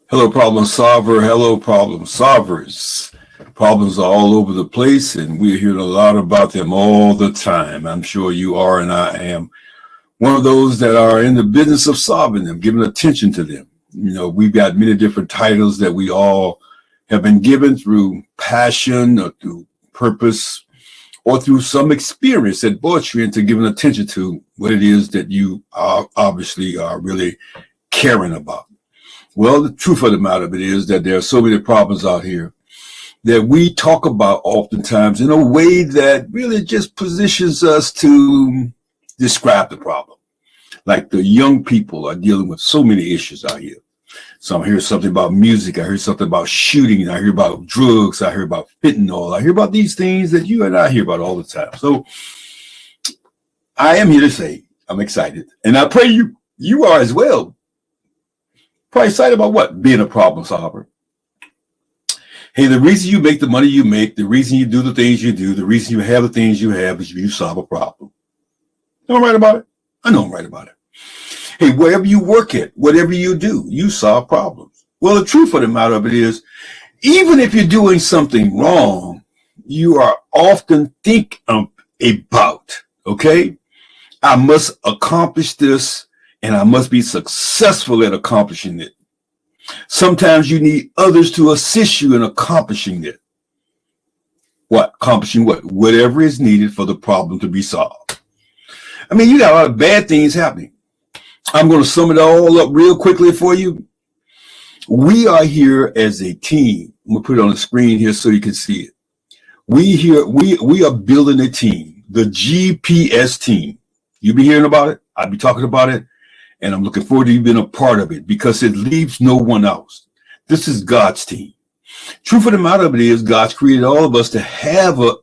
Hello, problem solver. Hello, problem solvers. Problems are all over the place, and we're hearing a lot about them all the time. I'm sure you are, and I am one of those that are in the business of solving them, giving attention to them. You know, we've got many different titles that we all have been given through passion or through purpose or through some experience that brought you into giving attention to what it is that you are obviously are really caring about. Well, the truth of the matter of it is that there are so many problems out here that we talk about oftentimes in a way that really just positions us to describe the problem. Like the young people are dealing with so many issues out here. So I hear something about music. I hear something about shooting. I hear about drugs. I hear about fentanyl. I hear about these things that you and I hear about all the time. So I am here to say I'm excited. And I pray you are as well. Probably excited about what? Being a problem solver. Hey, the reason you make the money you make, the reason you do the things you do, the reason you have the things you have is you solve a problem. Know I'm right about it? I know I'm right about it. Hey, wherever you work at, whatever you do, you solve problems. Well, the truth of the matter of it is, even if you're doing something wrong, you are often think about, okay? I must accomplish this, and I must be successful at accomplishing it. Sometimes you need others to assist you in accomplishing it. What? Accomplishing what? Whatever is needed for the problem to be solved. I mean, you got a lot of bad things happening. I'm going to sum it all up real quickly for you. We are here as a team. I'm going to put it on the screen here so you can see it. We are building a team, the GPS team. You'll be hearing about it. I'll be talking about it. And I'm looking forward to you being a part of it because it leaves no one else. This is God's team. Truth of the matter of it is God's created all of us to have a,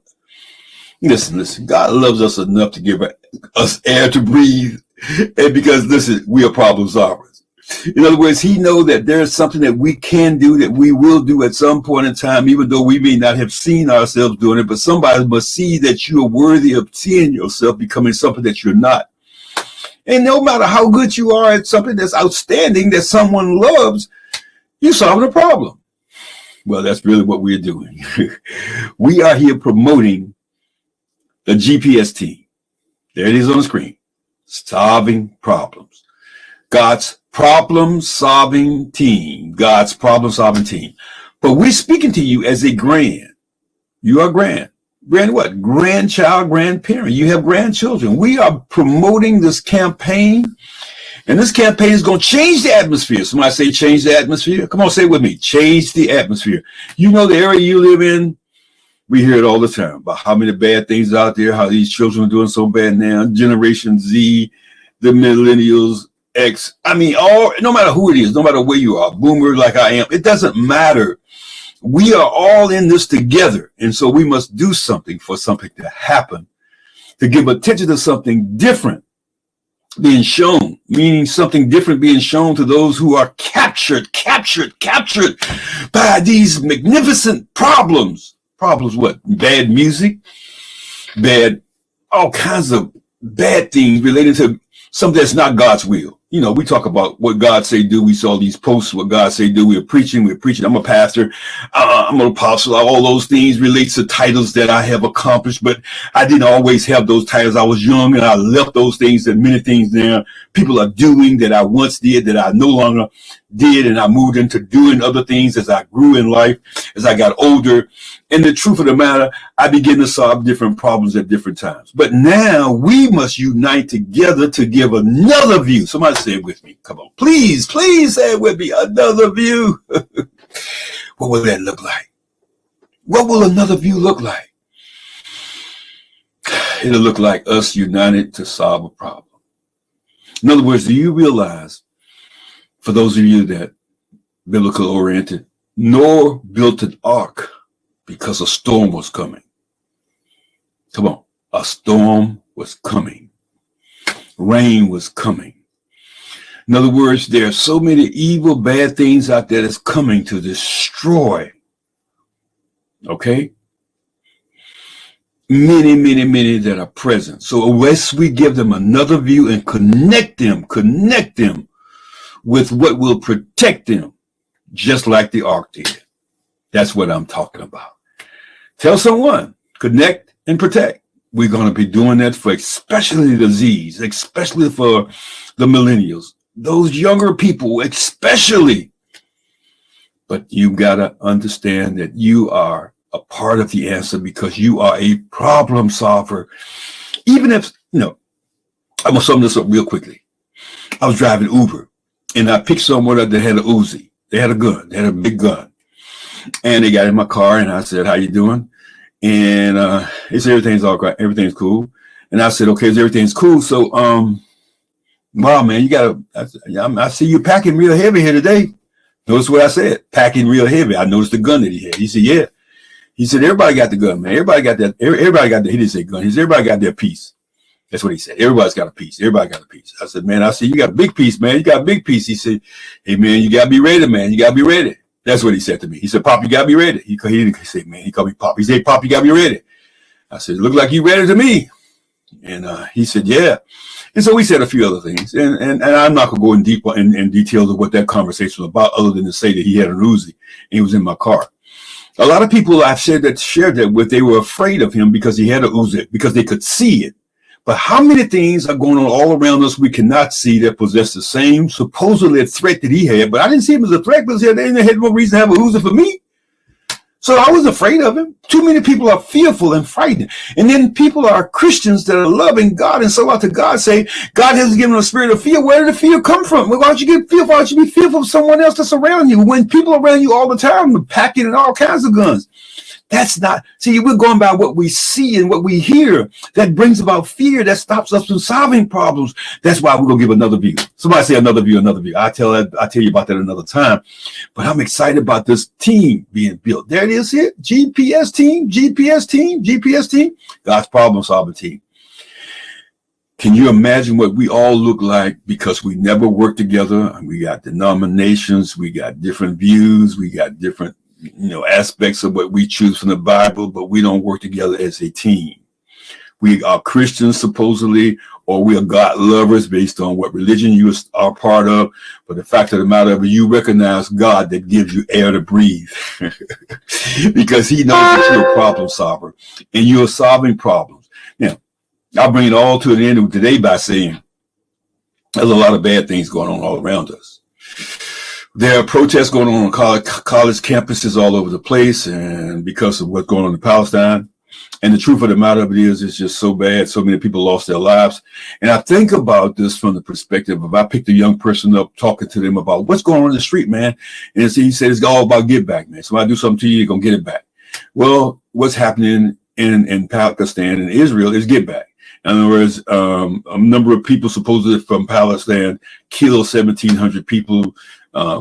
listen, God loves us enough to give us air to breathe. And because we are problem solvers. In other words, he knows that there's something that we can do, that we will do at some point in time, even though we may not have seen ourselves doing it, but somebody must see that you are worthy of seeing yourself becoming something that you're not. And no matter how good you are at something that's outstanding that someone loves, you're solving a problem. Well, that's really what we're doing. We are here promoting the GPS team. There it is on the screen. Solving problems. God's problem-solving team. God's problem-solving team. But we're speaking to you as a grand. You are grand. Grand what? Grandchild, grandparent. You have grandchildren. We are promoting this campaign, and this campaign is going to change the atmosphere. Somebody say change the atmosphere. Come on, say it with me. Change the atmosphere. You know the area you live in, we hear it all the time about how many bad things out there, how these children are doing so bad now. Generation Z, the millennials, X. I mean, no matter who it is, no matter where you are, boomer like I am, it doesn't matter. We are all in this together. And so we must do something for something to happen, to give attention to something different being shown, meaning something different being shown to those who are captured by these magnificent problems. Problems what? Bad music, all kinds of bad things related to something that's not God's will. You know, we talk about what God say do. We saw these posts, what God say do. We're preaching. I'm a pastor. I'm an apostle. All those things relates to titles that I have accomplished, but I didn't always have those titles. I was young and I left those things, and many things there people are doing that I once did that I no longer did. And I moved into doing other things as I grew in life, as I got older. And the truth of the matter, I began to solve different problems at different times. But now we must unite together to give another view. Somebody say it with me. Come on. Please say it with me. Another view. What will that look like? What will another view look like? It'll look like us united to solve a problem. In other words, do you realize, for those of you that biblical oriented, Noah built an ark because a storm was coming. Come on. A storm was coming. Rain was coming. In other words, there are so many evil, bad things out there that's coming to destroy. Okay? Many that are present. So unless we give them another view and connect them with what will protect them, just like the ark did. That's what I'm talking about. Tell someone, connect and protect. We're going to be doing that for especially the Z's, especially for the millennials, those younger people, especially. But you got to understand that you are a part of the answer because you are a problem solver. Even if, I'm going to sum this up real quickly. I was driving Uber and I picked someone up that had a Uzi. They had a gun. They had a big gun. And they got in my car and I said, how you doing? And they said, everything's all right. Everything's cool. And I said, okay, everything's cool. So, wow, man, I see you packing real heavy here today. Notice what I said, packing real heavy. I noticed the gun that he had. He said, yeah. He said, everybody got the gun, man. Everybody got that. Everybody got he didn't say gun. He said, everybody got their piece. That's what he said. Everybody's got a piece. Everybody got a piece. I said, man, I see you got a big piece, man. You got a big piece. He said, hey, man, you got to be ready, man. You got to be ready. That's what he said to me. He said, Pop, you got to be ready. He didn't say, man, he called me Pop. He said, Pop, you got to be ready. I said, look like you ready to me. And he said, yeah. And so we said a few other things. And I'm not going to go in deep in details of what that conversation was about, other than to say that he had a Uzi and he was in my car. A lot of people I've shared that with, they were afraid of him because he had a Uzi, because they could see it. But how many things are going on all around us we cannot see that possess the same supposedly threat that he had? But I didn't see him as a threat because they had no reason to have a Uzi for me. So I was afraid of him. Too many people are fearful and frightened. And then people are Christians that are loving God and so out to God say, God hasn't given a spirit of fear. Where did the fear come from? Why don't you get fearful? Why don't you be fearful of someone else that's around you? When people around you all the time are packing and all kinds of guns. That's not, see, we're going by what we see and what we hear. That brings about fear. That stops us from solving problems. That's why we're going to give another view. Somebody say another view. I'll tell you about that another time. But I'm excited about this team being built. There it is here. GPS team. God's problem solving team. Can you imagine what we all look like because we never work together? We got denominations. We got different views. We got different aspects of what we choose from the Bible, but we don't work together as a team. We are Christians supposedly, or we are God lovers based on what religion you are part of. But the fact of the matter is, you recognize God that gives you air to breathe because he knows that you're a problem solver and you're solving problems. Now, I'll bring it all to the end of today by saying there's a lot of bad things going on all around us. There are protests going on college campuses all over the place, and because of what's going on in Palestine. And the truth of the matter of it is, it's just so bad. So many people lost their lives. And I think about this from the perspective of, I picked a young person up, talking to them about what's going on in the street, man. And he said, it's all about get back, man. Somebody do something to you, you're going to get it back. Well, what's happening in Pakistan and Israel is get back. In other words, a number of people supposedly from Palestine killed 1,700 people,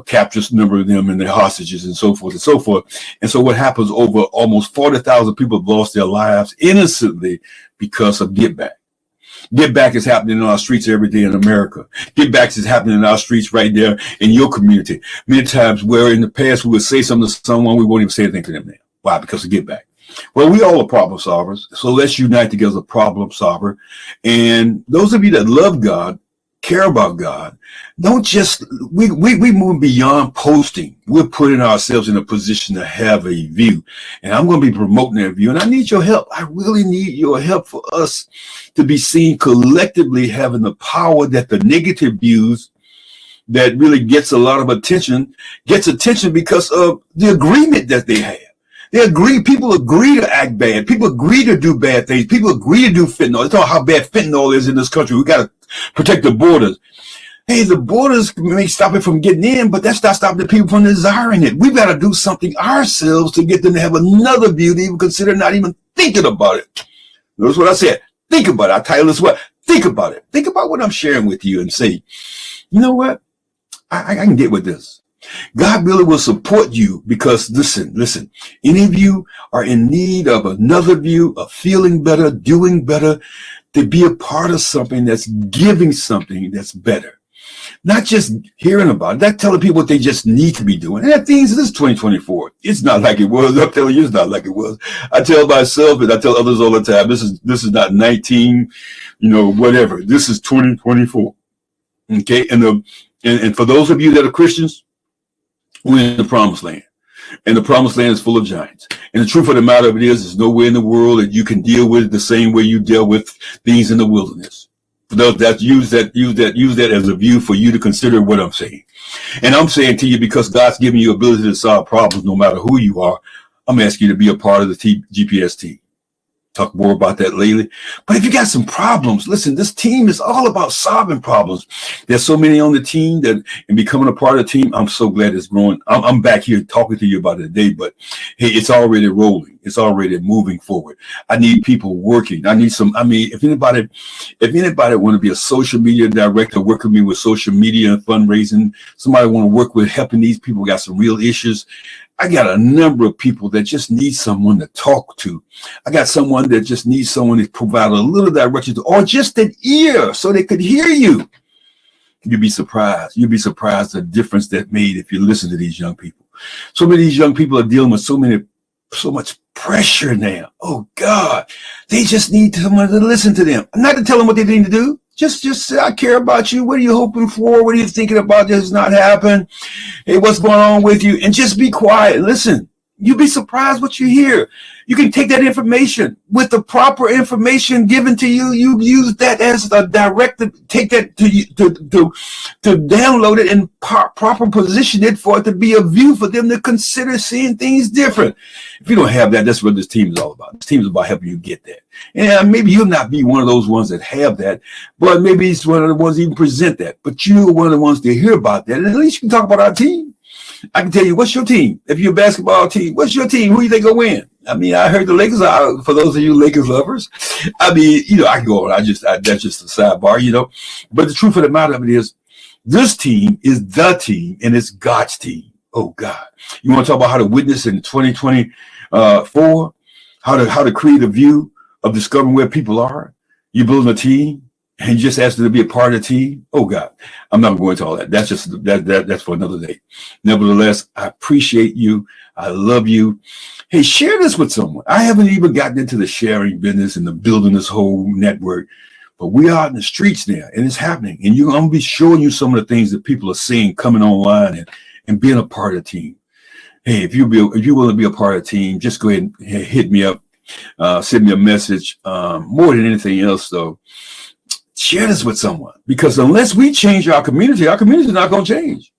captures a number of them and their hostages and so forth and so forth. And so what happens, over almost 40,000 people have lost their lives innocently because of get back. Get back is happening in our streets every day in America. Get back is happening in our streets right there in your community. Many times where in the past we would say something to someone, we won't even say anything to them now. Why? Because of get back. Well, we all are problem solvers. So let's unite together as a problem solver. And those of you that love God, care about God, don't just, we move beyond posting. We're putting ourselves in a position to have a view. And I'm going to be promoting that view. And I need your help. I really need your help for us to be seen collectively having the power that the negative views that really gets a lot of attention, gets attention because of the agreement that they have. They agree. People agree to act bad. People agree to do bad things. People agree to do fentanyl. They talk how bad fentanyl is in this country. We got to protect the borders. Hey, the borders may stop it from getting in, but that's not stopping the people from desiring it. We've got to do something ourselves to get them to have another view to even consider not even thinking about it. Notice what I said. Think about it. I title this what? Think about it. Think about what I'm sharing with you and say, you know what? I can get with this. God really will support you because listen, any of you are in need of another view, of feeling better, doing better, to be a part of something that's giving something that's better. Not just hearing about it, not telling people what they just need to be doing. And that things, this is 2024. It's not like it was. I'm telling you, it's not like it was. I tell myself and I tell others all the time, this is not 19, whatever. This is 2024. Okay. And for those of you that are Christians, We're in the promised land. And the promised land is full of giants. And the truth of the matter of it is, there's nowhere in the world that you can deal with it the same way you deal with things in the wilderness. For those that use that as a view for you to consider what I'm saying. And I'm saying to you, because God's given you ability to solve problems no matter who you are, I'm asking you to be a part of the GPS team. Talk more about that later. But if you got some problems, listen, this team is all about solving problems. There's so many on the team that, and becoming a part of the team, I'm so glad it's growing. I'm back here talking to you about it today, but hey, it's already rolling. It's already moving forward. I need people working. I need some, if anybody want to be a social media director, work with me with social media and fundraising, somebody want to work with helping these people got some real issues. I got a number of people that just need someone to talk to. I got someone that just needs someone to provide a little direction to, or just an ear so they could hear you. You'd be surprised. You'd be surprised the difference that made if you listen to these young people. So many of these young people are dealing with so much pressure now. Oh God, they just need someone to listen to them. Not to tell them what they need to do. Just say, I care about you. What are you hoping for? What are you thinking about? This has not happened. Hey, what's going on with you? And just be quiet. Listen, you'll be surprised what you hear. You can take that information with the proper information given to you. You use that as a directive. Take that to download it and proper position it for it to be a view for them to consider seeing things different. If you don't have that, that's what this team is all about. This team is about helping you get that. And maybe you'll not be one of those ones that have that, but maybe it's one of the ones that even present that. But you're one of the ones to hear about that. And at least you can talk about our team. I can tell you, what's your team? If you're a basketball team, what's your team? Who do you think will win? I heard the Lakers are, for those of you Lakers lovers. I can go on. That's just a sidebar, But the truth of the matter of it is, this team is the team, and it's God's team. Oh, God. You want to talk about how to witness in 2024? How to create a view of discovering where people are? You building a team? And just ask them to be a part of the team. Oh God, I'm not going into all that. That's just that's for another day. Nevertheless, I appreciate you. I love you. Hey, share this with someone. I haven't even gotten into the sharing business and the building this whole network, but we are in the streets now, and it's happening. And I'm gonna be showing you some of the things that people are seeing coming online and being a part of the team. Hey, if you want to be a part of the team, just go ahead and hit me up. Send me a message. More than anything else, though, share this with someone, because unless we change our community is not going to change.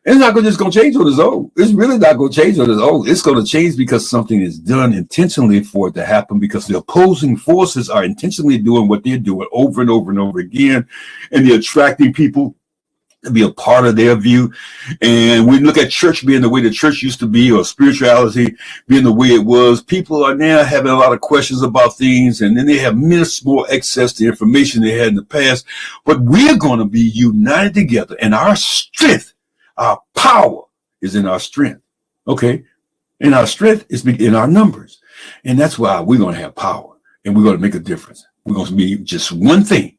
It's not just going to change on its own. It's really not going to change on its own. It's going to change because something is done intentionally for it to happen, because the opposing forces are intentionally doing what they're doing over and over and over again, and they're attracting people to be a part of their view. And we look at church being the way the church used to be, or spirituality being the way it was. People are now having a lot of questions about things, and then they have minutes more access to information they had in the past. But we're going to be united together, and our strength, our power is in our strength. Okay. And our strength is in our numbers. And that's why we're going to have power, and we're going to make a difference. We're going to be just one thing.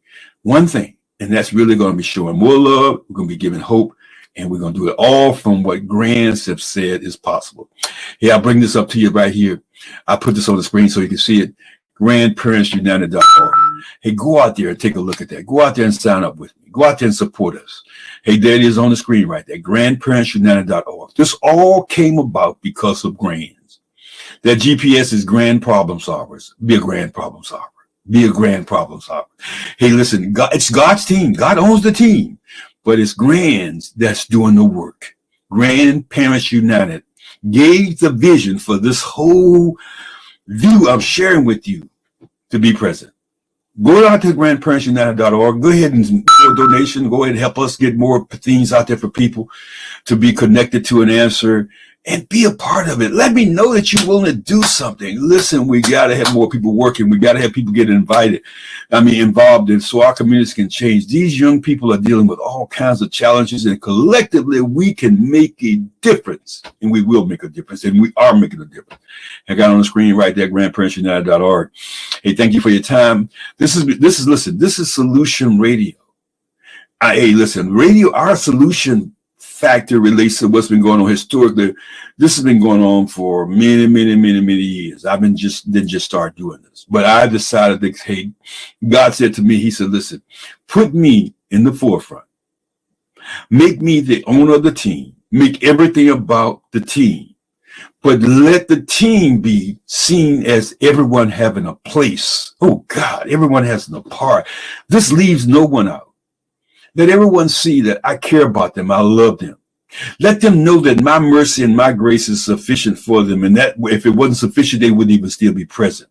And that's really going to be showing more love. We're going to be giving hope, and we're going to do it all from what grands have said is possible. Hey, I'll bring this up to you right here. I put this on the screen so you can see it. GrandParentsUnited.org. Hey, go out there and take a look at that. Go out there and sign up with me. Go out there and support us. Hey, there it is on the screen right there. GrandParentsUnited.org. This all came about because of grands. That GPS is grand problem solvers. Be a grand problem solver. Be a grand problem solver. Hey, listen, it's God's team. God owns the team, but it's grands that's doing the work. Grandparents United gave the vision for this whole view I'm sharing with you to be present. Go out to grandparentsunited.org. Go ahead and do a donation. Go ahead and help us get more things out there for people to be connected to an answer. And be a part of it. Let me know that you're willing to do something. Listen, we got to have more people working. We got to have people get involved in, so our communities can change. These young people are dealing with all kinds of challenges, and collectively we can make a difference, and we will make a difference, and we are making a difference. I got on the screen right there, grandparentsunited.org. Hey, thank you for your time. This is Solution Radio. Hey, listen, radio, our solution factor relates to what's been going on historically. This has been going on for many years. I didn't just start doing this, but I decided that, hey, God said to me, he said, listen, put me in the forefront. Make me the owner of the team. make everything about the team, but let the team be seen as everyone having a place. Oh God, everyone has a part. This leaves no one out. Let everyone see that I care about them. I love them. Let them know that my mercy and my grace is sufficient for them. And that if it wasn't sufficient, they wouldn't even still be present.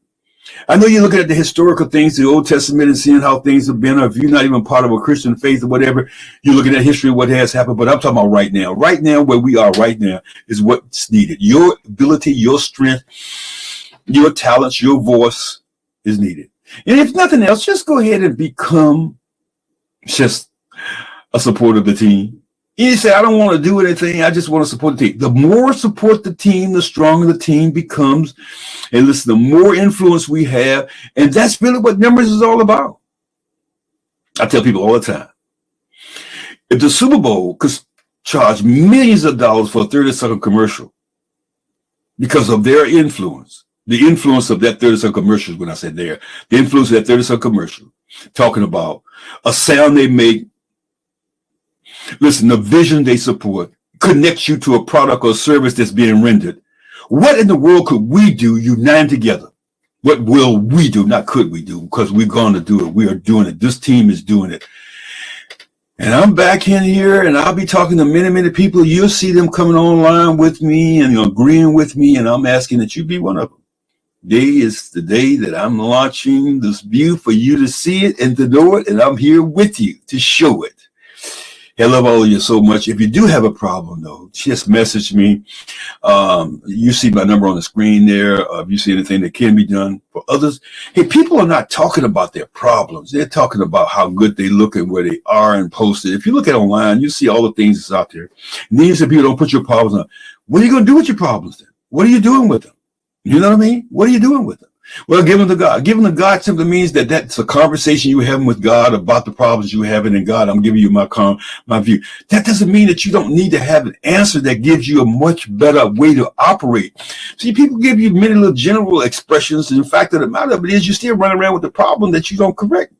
I know you're looking at the historical things, the Old Testament, and seeing how things have been, or if you're not even part of a Christian faith or whatever, you're looking at history, what has happened. But I'm talking about right now. Right now, where we are right now is what's needed. Your ability, your strength, your talents, your voice is needed. And if nothing else, just go ahead and become just a supporter of the team. You say, I don't want to do anything. I just want to support the team. The more support the team, the stronger the team becomes. And listen, the more influence we have. And that's really what numbers is all about. I tell people all the time, if the Super Bowl could charge millions of dollars for a 30-second commercial because of their influence, the influence of that 30-second commercial, when I said there, the influence of that 30-second commercial, talking about a sound they make, listen, the vision they support connects you to a product or service that's being rendered. What in the world could we do united together? What will we do? Not could we do, because we're going to do it. We are doing it. This team is doing it. And I'm back in here, and I'll be talking to many, many people. You'll see them coming online with me and agreeing with me, and I'm asking that you be one of them. Today is the day that I'm launching this view for you to see it and to know it, and I'm here with you to show it. I love all of you so much. If you do have a problem, though, just message me. You see my number on the screen there. If you see anything that can be done for others. Hey, people are not talking about their problems. They're talking about how good they look and where they are and posted. If you look at online, you see all the things that's out there. And then you say people don't put your problems on. What are you going to do with your problems then? What are you doing with them? You know what I mean? What are you doing with them? Well, give them to God. Giving to God simply means that that's a conversation you're having with God about the problems you're having in God. I'm giving you my view. That doesn't mean that you don't need to have an answer that gives you a much better way to operate. See, people give you many little general expressions. And the fact of the matter of it is you're still running around with the problem that you don't correct.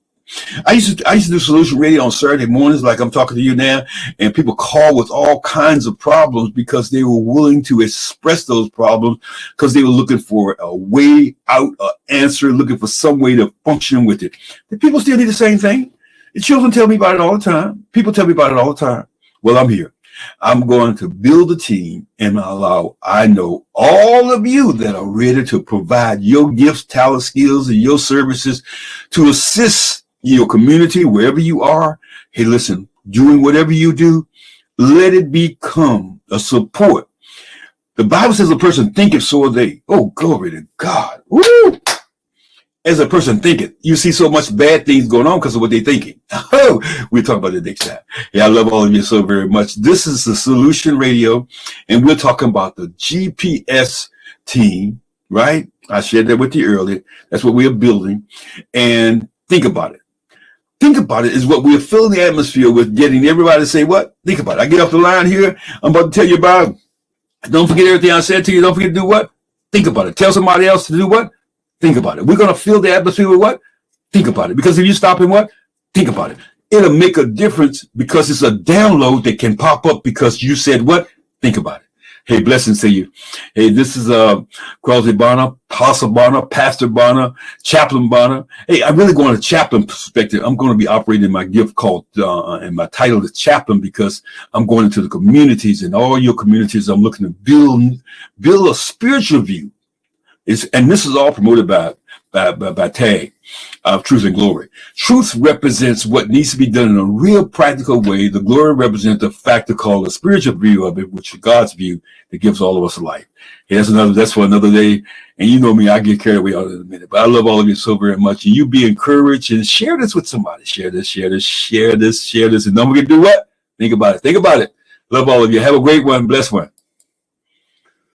I used to do Solution Radio on Saturday mornings, like I'm talking to you now, and people call with all kinds of problems because they were willing to express those problems because they were looking for a way out, an answer, looking for some way to function with it. The people still need the same thing. The children tell me about it all the time. People tell me about it all the time. Well, I'm here. I'm going to build a team and I know all of you that are ready to provide your gifts, talent, skills, and your services to assist your community, wherever you are. Hey, listen, doing whatever you do, let it become a support. The Bible says a person thinketh, so are they. Oh, glory to God. Woo! As a person thinketh, you see so much bad things going on because of what they're thinking. Oh, we'll talk about it next time. Yeah, I love all of you so very much. This is the Solution Radio, and we're talking about the GPS team, right? I shared that with you earlier. That's what we are building. And think about it. Think about it is what we're filling the atmosphere with, getting everybody to say what? Think about it. I get off the line here. I'm about to tell you about, don't forget everything I said to you. Don't forget to do what? Think about it. Tell somebody else to do what? Think about it. We're going to fill the atmosphere with what? Think about it. Because if you stop in what? Think about it. It'll make a difference because it's a download that can pop up because you said what? Think about it. Hey, blessings to you. Hey, this is Crosby Bonner, Apostle Bonner, Pastor Bonner, Chaplain Bonner. Hey, I'm really going to chaplain perspective. I'm going to be operating my gift called, and my title is chaplain because I'm going into the communities, and all your communities. I'm looking to build a spiritual view. And this is all promoted by TAG, Truth and Glory. Truth represents what needs to be done in a real practical way. The glory represents the factor called a spiritual view of it, which is God's view that gives all of us life. Hey, that's for another day. And you know me, I get carried away out in a minute. But I love all of you so very much. And you be encouraged and share this with somebody. Share this. And don't forget to do what? Think about it. Love all of you. Have a great one. Blessed one.